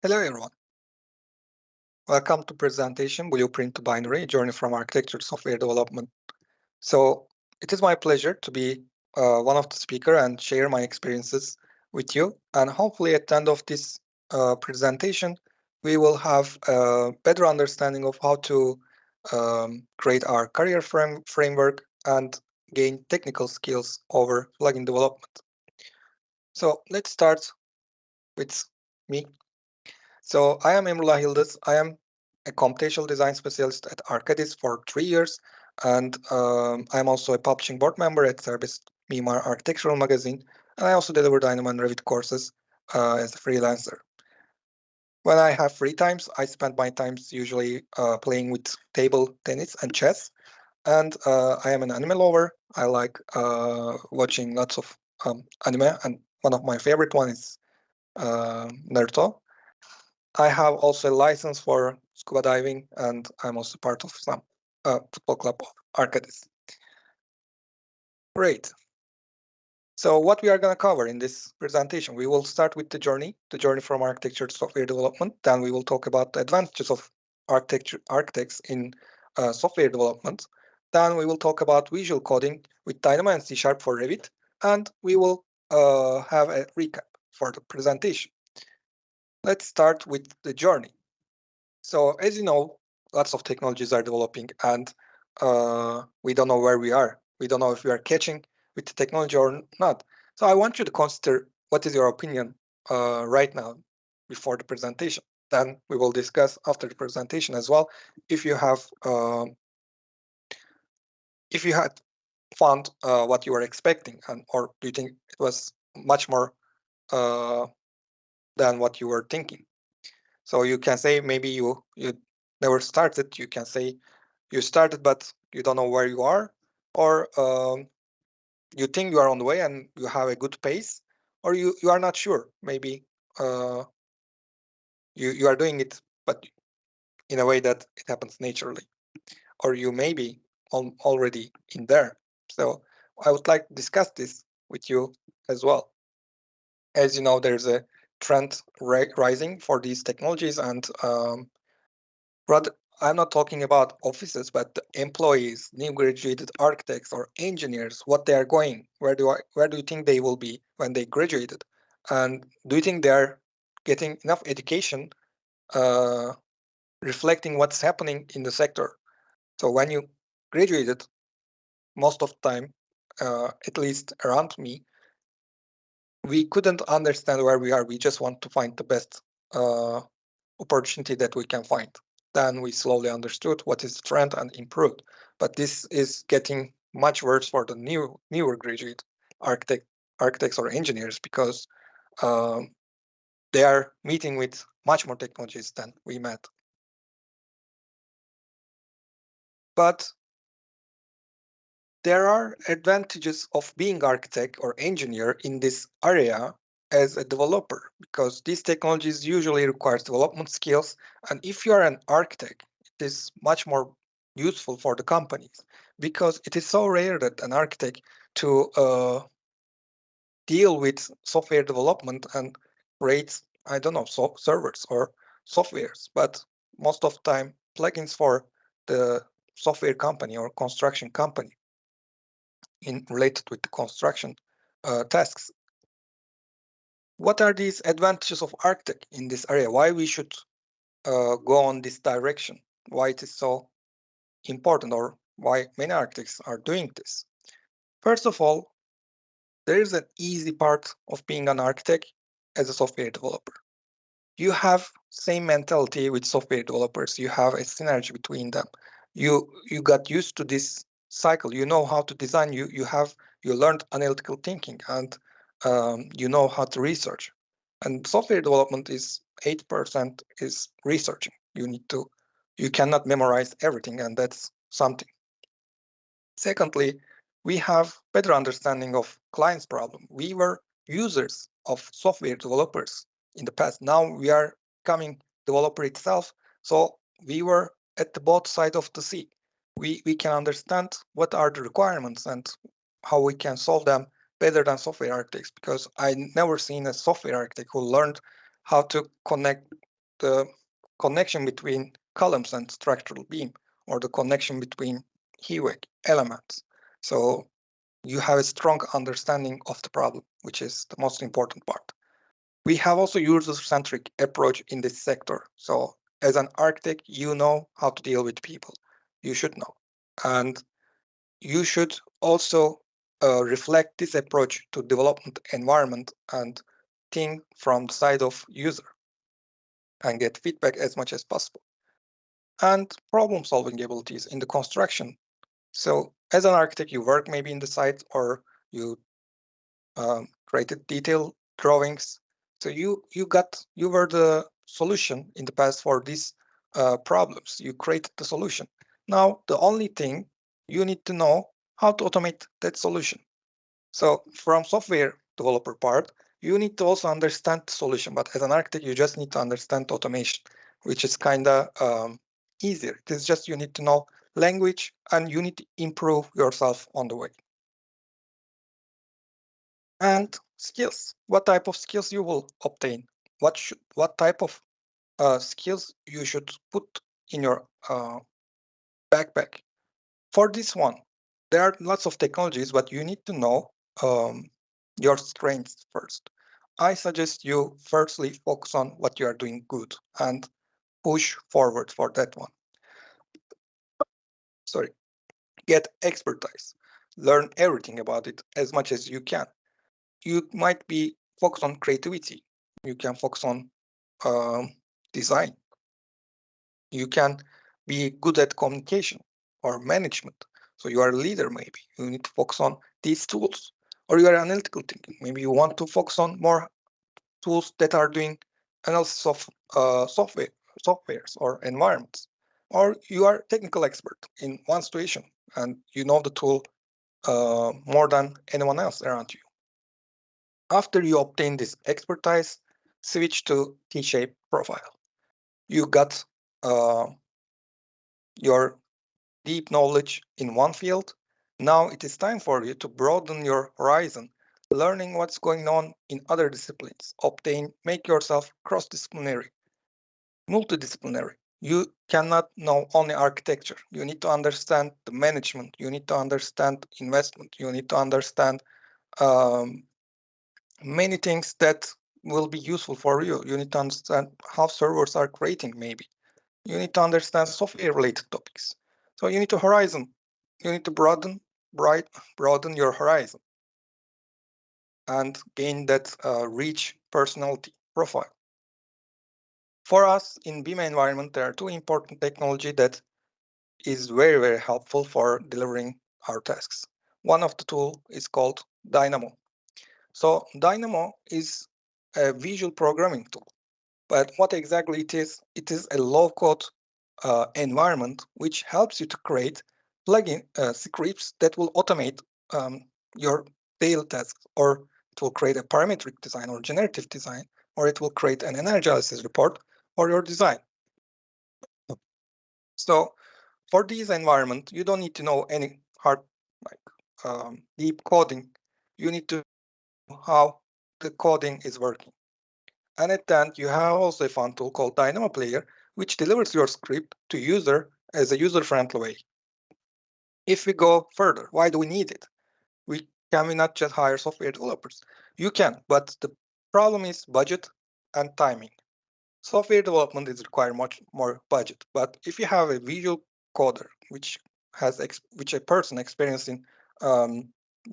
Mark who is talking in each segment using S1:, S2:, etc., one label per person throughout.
S1: Hello everyone. Welcome to presentation Blueprint to Binary, Journey from Architecture to Software Development. So it is my pleasure to be one of the speaker and share my experiences with you. And hopefully at the end of this presentation, we will have a better understanding of how to create our career framework and gain technical skills over plugin development. So let's start with me. So I am Emrullah Yildiz. I am a computational design specialist at Arcadis for 3 years, and I'm also a publishing board member at Serbest Mimar Architectural Magazine, and I also deliver Dynamo and Revit courses as a freelancer. When I have free times, I spend my times usually playing with table tennis and chess, and I am an anime lover. I like watching lots of anime, and one of my favorite ones is Naruto. I have also a license for scuba diving, and I'm also part of some football club of Arcadis. Great. So what we are going to cover in this presentation, we will start with the journey from architecture to software development. Then we will talk about the advantages of architects in software development. Then we will talk about visual coding with Dynamo and C# for Revit, and we will have a recap for the presentation. Let's start with the journey. So as you know, lots of technologies are developing, and we don't know where we are. We don't know if we are catching with the technology or not. So I want you to consider what is your opinion right now before the presentation. Then we will discuss after the presentation as well. If you have, if you had found what you were expecting, and or do you think it was much more than what you were thinking? So you can say maybe you never started. You can say you started, but you don't know where you are, or you think you are on the way and you have a good pace, or you are not sure. Maybe you are doing it, but in a way that it happens naturally, or you may be already in there. So I would like to discuss this with you as well. As you know, there's a trend rising for these technologies, and rather, I'm not talking about offices, but the employees, new graduated architects or engineers, what they are going, where do you think they will be when they graduated? And do you think they are getting enough education uh, reflecting what's happening in the sector? So when you graduated, most of the time, at least around me, we couldn't understand where we are. We just want to find the best opportunity that we can find. Then we slowly understood what is the trend and improved. But this is getting much worse for the newer graduate architects or engineers, because they are meeting with much more technologies than we met. But there are advantages of being architect or engineer in this area as a developer, because these technologies usually requires development skills. And if you are an architect, it is much more useful for the companies, because it is so rare that an architect to deal with software development and create, I don't know, servers or softwares. But most of the time, plugins for the software company or construction company in related with the construction tasks. What are these advantages of architect in this area? Why we should go on this direction? Why it is so important, or why many architects are doing this? First of all, there is an easy part of being an architect as a software developer. You have same mentality with software developers. You have a synergy between them. You got used to this cycle. You know how to design. You learned analytical thinking, and you know how to research. And software development is 8% is researching. You cannot memorize everything, and that's something. Secondly, we have better understanding of clients' problem. We were users of software developers in the past. Now we are becoming developer itself. So we were at the both sides of the sea. We can understand what are the requirements and how we can solve them better than software architects, because I never seen a software architect who learned how to connect the connection between columns and structural beam, or the connection between HVAC elements. So you have a strong understanding of the problem, which is the most important part. We have also user-centric approach in this sector. So as an architect, you know how to deal with people. You should know. And you should also reflect this approach to development environment and think from the side of user and get feedback as much as possible. And problem-solving abilities in the construction. So as an architect, you work maybe in the site or you created detailed drawings. So you were the solution in the past for these problems. You created the solution. Now the only thing you need to know how to automate that solution. So from software developer part, you need to also understand the solution. But as an architect, you just need to understand automation, which is kind of easier. It is just you need to know language and you need to improve yourself on the way. And skills. What type of skills you will obtain? What type of skills you should put in your backpack? For this one, there are lots of technologies, but you need to know your strengths first. I suggest you firstly focus on what you are doing good and push forward for that one. Sorry, get expertise. Learn everything about it as much as you can. You might be focused on creativity. You can focus on design. You can be good at communication or management. So you are a leader, maybe. You need to focus on these tools. Or you are analytical thinking. Maybe you want to focus on more tools that are doing analysis of softwares or environments. Or you are technical expert in one situation and you know the tool more than anyone else around you. After you obtain this expertise, switch to T-shaped profile. You got your deep knowledge in one field. Now it is time for you to broaden your horizon, learning what's going on in other disciplines. Make yourself cross-disciplinary, multidisciplinary. You cannot know only architecture. You need to understand the management. You need to understand investment. You need to understand many things that will be useful for you. You need to understand how servers are creating, maybe. You need to understand software-related topics. So you need to you need to broaden your horizon and gain that rich personality profile. For us in BIM environment, there are two important technology that is very, very helpful for delivering our tasks. One of the tool is called Dynamo. So Dynamo is a visual programming tool. But what exactly it is a low-code environment which helps you to create plugin scripts that will automate your daily tasks, or it will create a parametric design or generative design, or it will create an analysis report for your design. So for this environment, you don't need to know any hard, deep coding. You need to know how the coding is working. And at the end, you have also a fun tool called Dynamo Player, which delivers your script to user as a user-friendly way. If we go further, why do we need it? Can we not just hire software developers? You can, but the problem is budget and timing. Software development is require much more budget, but if you have a visual coder, which a person experienced in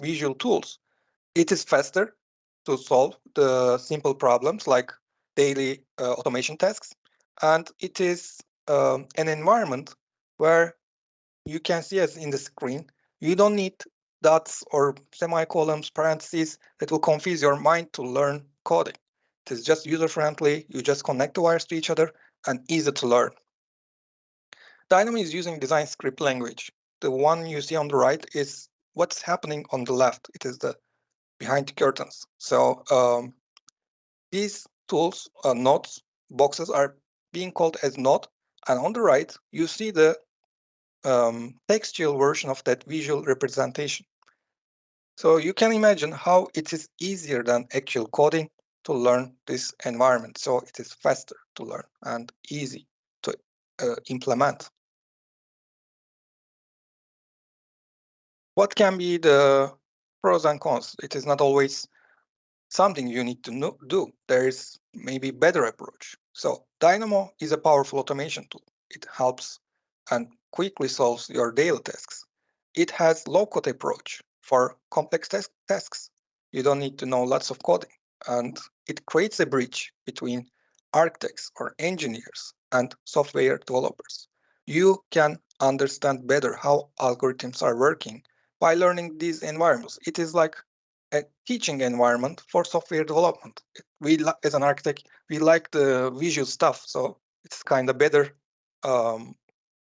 S1: visual tools, it is faster to solve the simple problems like daily automation tasks. And it is an environment where you can see as in the screen, you don't need dots or semicolons, parentheses that will confuse your mind to learn coding. It is just user-friendly. You just connect the wires to each other and easy to learn. Dynamo is using design script language. The one you see on the right is what's happening on the left. It is the behind the curtains. So these tools, nodes, boxes are being called as node. And on the right, you see the textual version of that visual representation. So you can imagine how it is easier than actual coding to learn this environment. So it is faster to learn and easy to implement. What can be the pros and cons? It is not always something you need to do. There is maybe better approach. So Dynamo is a powerful automation tool. It helps and quickly solves your daily tasks. It has low-code approach for complex tasks. You don't need to know lots of coding, and it creates a bridge between architects or engineers and software developers. You can understand better how algorithms are working by learning these environments. It is like a teaching environment for software development. As an architect, we like the visual stuff, so it's kind of better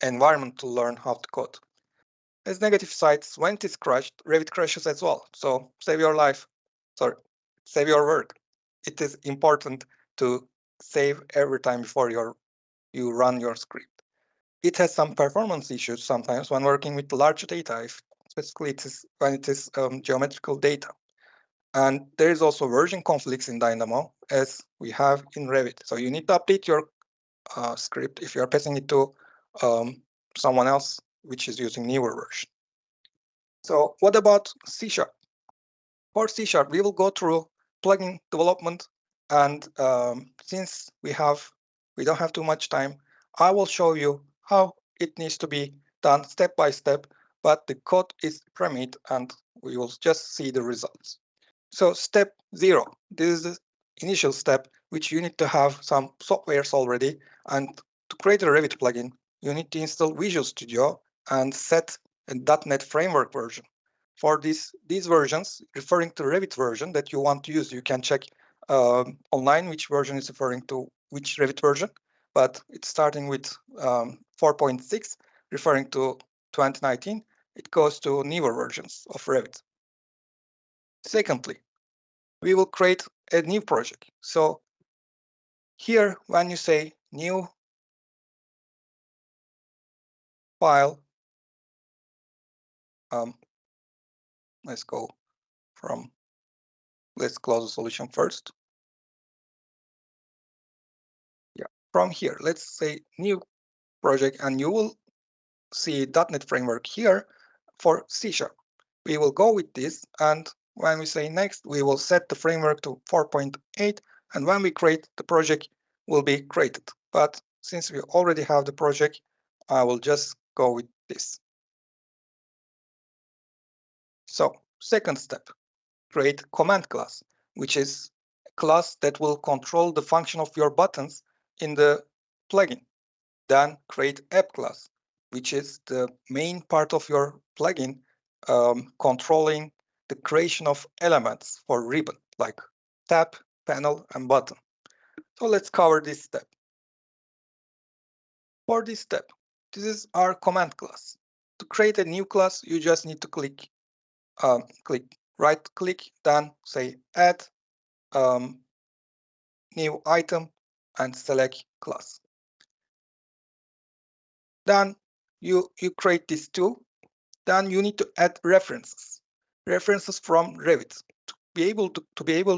S1: environment to learn how to code. As negative sides, when it is crashed, Revit crashes as well. So save your life, sorry, save your work. It is important to save every time before you run your script. It has some performance issues sometimes when working with large data, specifically when it is geometrical data. And there is also version conflicts in Dynamo, as we have in Revit. So you need to update your script if you are passing it to someone else which is using newer version. So what about C#? For C#, we will go through plugin development, and since we don't have too much time, I will show you how it needs to be done step by step, but the code is pre-made and we will just see the results. So step 0, this is the initial step, which you need to have some softwares already. And to create a Revit plugin, you need to install Visual Studio and set a .NET Framework version. For these versions, referring to Revit version that you want to use, you can check online which version is referring to which Revit version, but it's starting with 4.6, referring to 2019. It goes to newer versions of Revit. Secondly, we will create a new project. So here, when you say new file, let's close the solution first. Yeah, from here, let's say new project, and you will see .NET Framework here for C#. We will go with this, and when we say next, we will set the framework to 4.8, and when we create the project, will be created. But since we already have the project, I will just go with this. So second step, create command class, which is a class that will control the function of your buttons in the plugin. Then create app class, which is the main part of your plugin, controlling the creation of elements for ribbon, like tab, panel, and button. So let's cover this step. For this step, this is our command class. To create a new class, you just need to right click, then say add new item and select class. Then you create these two. Then you need to add references from Revit. To be able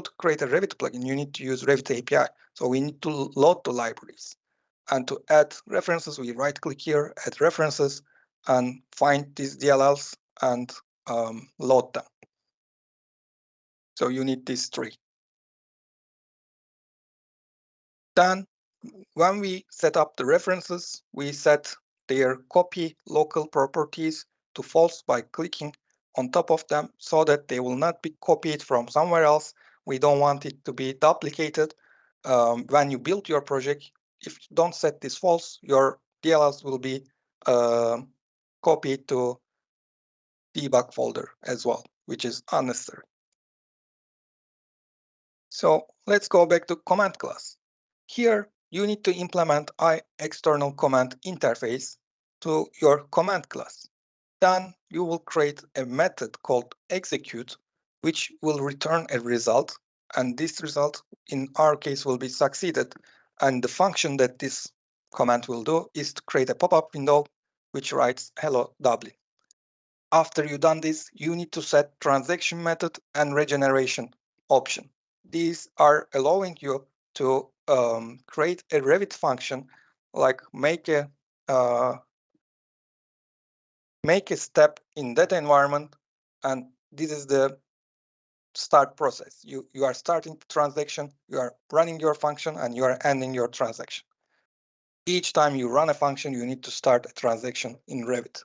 S1: to create a Revit plugin, you need to use Revit API. So we need to load the libraries. And to add references, we right click here, add references, and find these DLLs and load them. So you need these three. Then when we set up the references, we set their copy local properties to false by clicking on top of them so that they will not be copied from somewhere else. We don't want it to be duplicated. When you build your project, if you don't set this false, your DLLs will be copied to debug folder as well, which is unnecessary. So let's go back to command class. Here, you need to implement external command interface to your command class. Then you will create a method called execute, which will return a result. And this result, in our case, will be succeeded. And the function that this command will do is to create a pop-up window which writes hello Dublin. After you've done this, you need to set transaction method and regeneration option. These are allowing you to create a Revit function, like make a step in that environment, and this is the start process. You are starting the transaction, you are running your function, and you are ending your transaction. Each time you run a function, you need to start a transaction in Revit.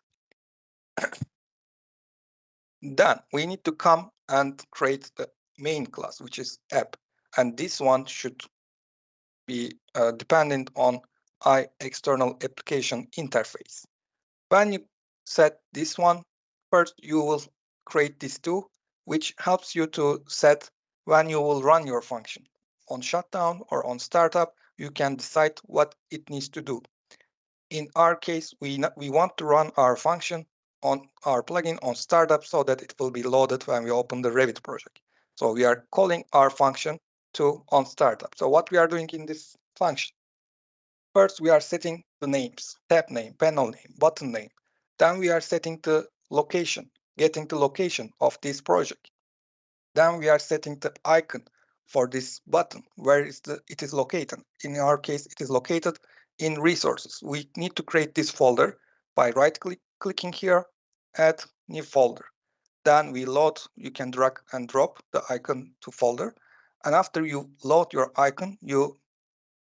S1: Then we need to come and create the main class, which is app, and this one should be dependent on external application interface. When you set this one, first you will create this two, which helps you to set when you will run your function. On shutdown or on startup, you can decide what it needs to do. In our case, we want to run our function on our plugin on startup so that it will be loaded when we open the Revit project. So we are calling our function to on startup. So what we are doing in this function? First, we are setting the names, tab name, panel name, button name. Then we are setting the location, getting the location of this project. Then we are setting the icon for this button, where it is located. In our case, it is located in resources. We need to create this folder by clicking here, add new folder. Then we load, you can drag and drop the icon to folder. And after you load your icon, you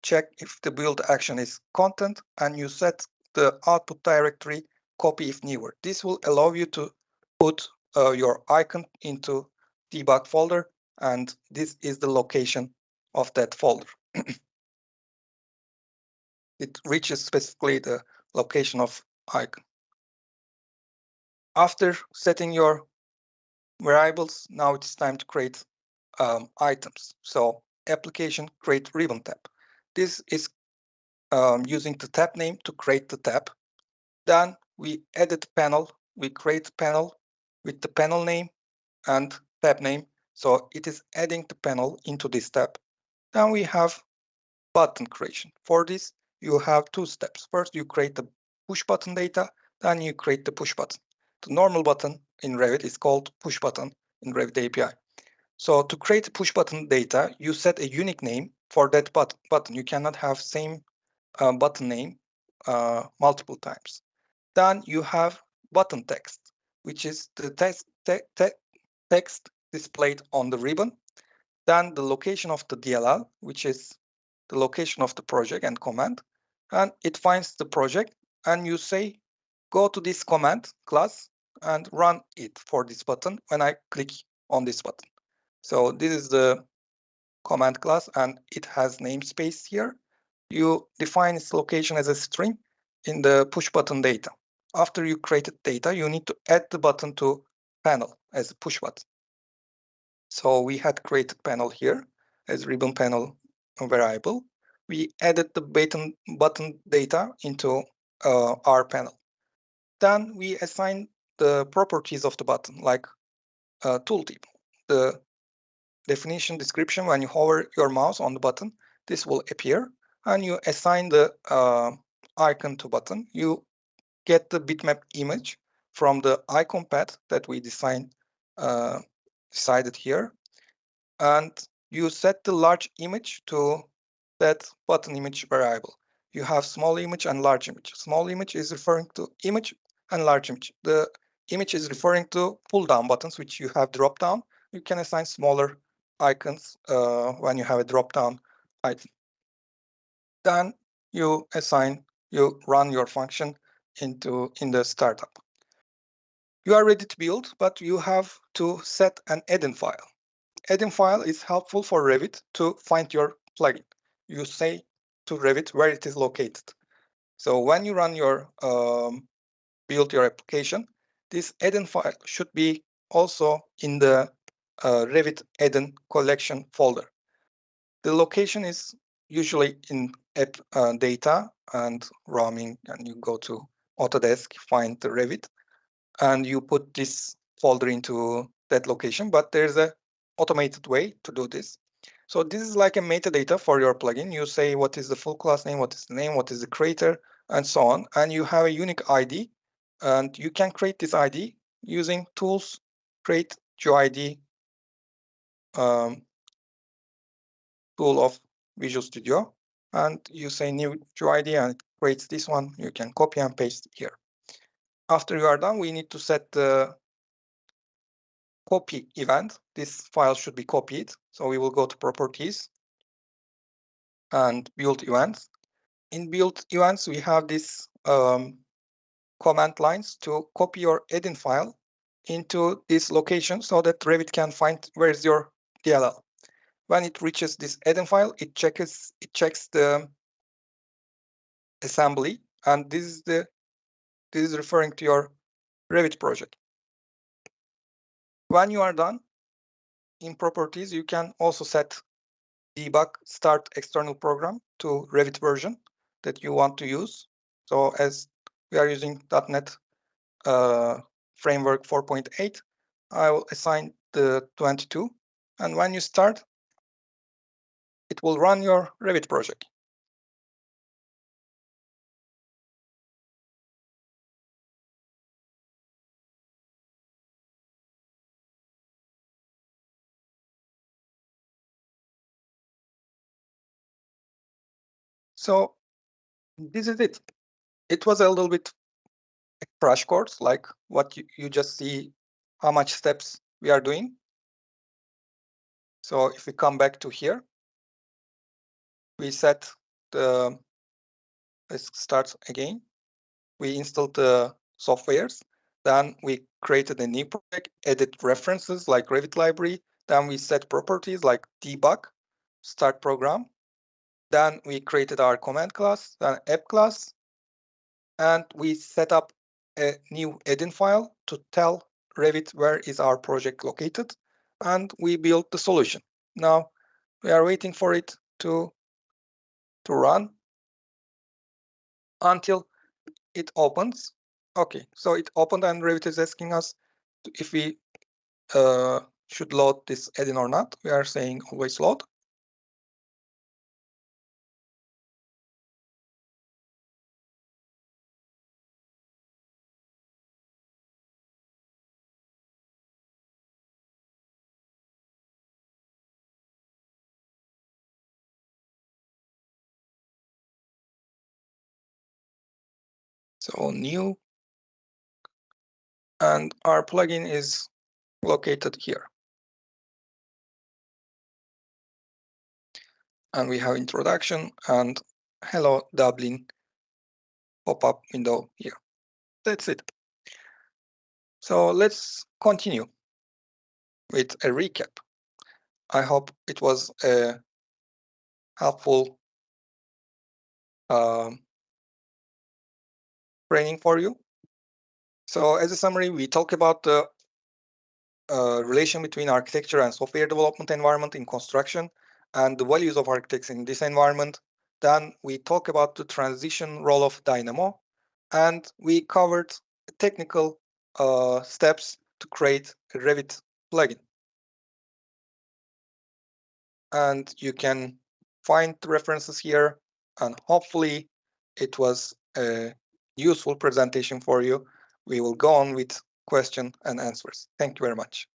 S1: check if the build action is content, and you set the output directory copy if needed. This will allow you to put your icon into debug folder, and this is the location of that folder. It reaches specifically the location of icon. After setting your variables, now it's time to create items. So application create ribbon tab. This is using the tab name to create the tab. Then we edit panel, we create panel with the panel name and tab name. So it is adding the panel into this tab. Then we have button creation. For this, you have two steps. First, you create the push button data, then you create the push button. The normal button in Revit is called push button in Revit API. So to create push button data, you set a unique name for that button. You cannot have same button name multiple times. Then you have button text, which is the text displayed on the ribbon. Then the location of the DLL, which is the location of the project and command. And it finds the project, and you say, go to this command class and run it for this button when I click on this button. So this is the command class, and it has namespace here. You define its location as a string in the push button data. After you created data, you need to add the button to panel as a push button. So we had created panel here as ribbon panel variable. We added the button data into our panel. Then we assign the properties of the button, like tooltip. The definition description, when you hover your mouse on the button, this will appear, and you assign the icon to button. You get the bitmap image from the icon path that we decided here, and you set the large image to that button image variable. You have small image and large image. Small image is referring to image, and large image. The image is referring to pull down buttons, which you have drop down. You can assign smaller icons when you have a drop down item. Then you run your function in the startup. You are ready to build, but you have to set an add-in file. Add-in file is helpful for Revit to find your plugin. You say to Revit where it is located. So when you run your build your application, this add-in file should be also in the Revit add-in collection folder. The location is usually in app data and roaming, and you go to Autodesk, find the Revit, and you put this folder into that location, but there's a automated way to do this. So this is like a metadata for your plugin. You say what is the full class name, what is the name, what is the creator, and so on. And you have a unique ID, and you can create this ID using tools, create GeoID tool of Visual Studio, and you say new ID and it creates this one. You can copy and paste here. After you are done, we need to set the copy event. This file should be copied. So we will go to Properties and Build Events. In Build Events, we have this command lines to copy your add-in file into this location so that Revit can find where is your DLL. When it reaches this add-in file, it checks the assembly, and this is referring to your Revit project. When you are done, in Properties, you can also set debug start external program to Revit version that you want to use. So as we are using .NET framework 4.8, I will assign the 22. And when you start, it will run your Revit project. So this is it. It was a little bit crash course, like what you just see how much steps we are doing. So if we come back to here, we set the, let's start again. We installed the softwares. Then we created a new project, added references like Revit library. Then we set properties like debug, start program. Then we created our command class, then app class, and we set up a new add-in file to tell Revit where is our project located, and we built the solution. Now we are waiting for it to run until it opens. Okay, so it opened and Revit is asking us if we should load this add-in or not. We are saying always load. So new, and our plugin is located here. And we have introduction and hello Dublin pop-up window here. That's it. So let's continue with a recap. I hope it was a helpful training for you. So as a summary, we talk about the relation between architecture and software development environment in construction and the values of architects in this environment. Then we talk about the transition role of Dynamo, and we covered technical steps to create a Revit plugin. And you can find the references here, and hopefully it was a useful presentation for you. We will go on with question and answers. Thank you very much.